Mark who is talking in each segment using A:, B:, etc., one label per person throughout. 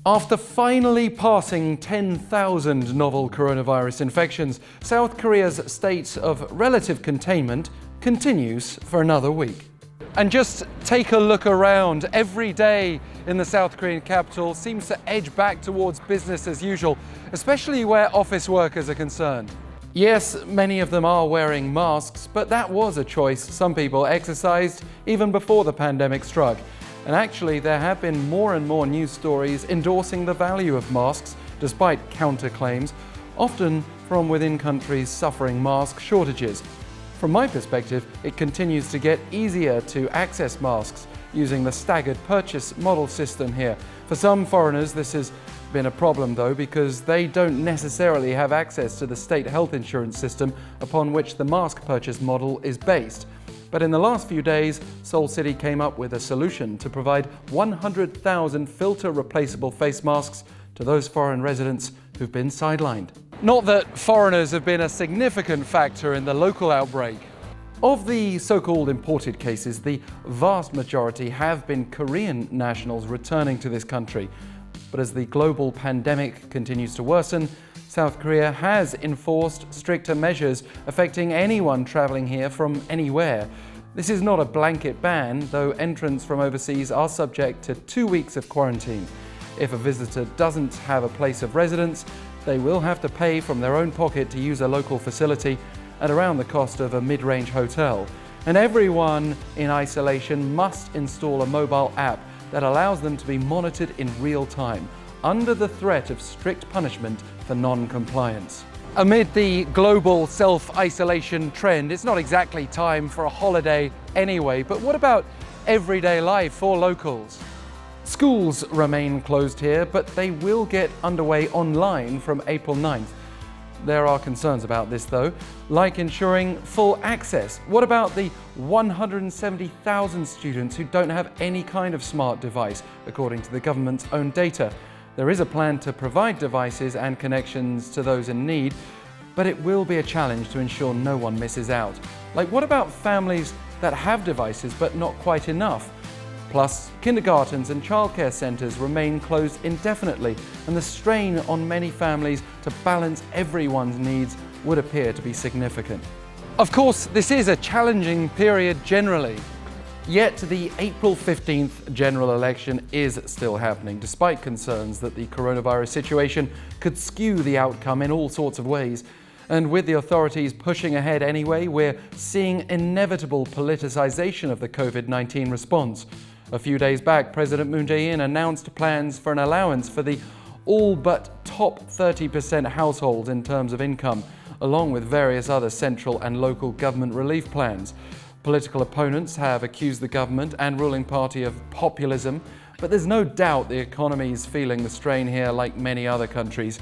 A: After finally passing 10,000 novel coronavirus infections, South Korea's state of relative containment continues for another week. And just take a look around. Every day in the South Korean capital seems to edge back towards business as usual, especially where office workers are concerned. Yes, many of them are wearing masks, but that was a choice some people exercised even before the pandemic struck. And actually, there have been more and more news stories endorsing the value of masks, despite counterclaims, often from within countries suffering mask shortages. From my perspective, it continues to get easier to access masks using the staggered purchase model system here. For some foreigners, this has been a problem though, because they don't necessarily have access to the state health insurance system upon which the mask purchase model is based. But in the last few days, Seoul City came up with a solution to provide 100,000 filter-replaceable face masks to those foreign residents who've been sidelined. Not that foreigners have been a significant factor in the local outbreak. Of the so-called imported cases, the vast majority have been Korean nationals returning to this country. But as the global pandemic continues to worsen, South Korea has enforced stricter measures affecting anyone traveling here from anywhere. This is not a blanket ban, though entrants from overseas are subject to 2 weeks of quarantine. If a visitor doesn't have a place of residence, they will have to pay from their own pocket to use a local facility at around the cost of a mid-range hotel. And everyone in isolation must install a mobile app that allows them to be monitored in real time, under the threat of strict punishment for non-compliance. Amid the global self-isolation trend, it's not exactly time for a holiday anyway, but what about everyday life for locals? Schools remain closed here, but they will get underway online from April 9th. There are concerns about this though, like ensuring full access. What about the 170,000 students who don't have any kind of smart device, according to the government's own data? There is a plan to provide devices and connections to those in need, but it will be a challenge to ensure no one misses out. Like, what about families that have devices but not quite enough? Plus, kindergartens and childcare centres remain closed indefinitely, and the strain on many families to balance everyone's needs would appear to be significant. Of course, this is a challenging period generally. Yet the April 15th general election is still happening, despite concerns that the coronavirus situation could skew the outcome in all sorts of ways. And with the authorities pushing ahead anyway, we're seeing inevitable politicization of the COVID-19 response. A few days back, President Jae-in announced plans for an allowance for the all but top 30% households in terms of income, along with various other central and local government relief plans. Political opponents have accused the government and ruling party of populism, but there's no doubt the economy is feeling the strain here like many other countries.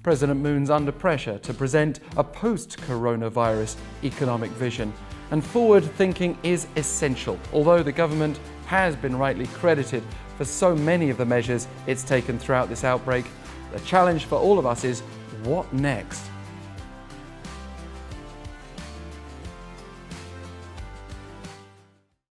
A: President Moon's under pressure to present a post-coronavirus economic vision, and forward thinking is essential, although the government has been rightly credited for so many of the measures it's taken throughout this outbreak. The challenge for all of us is, what next?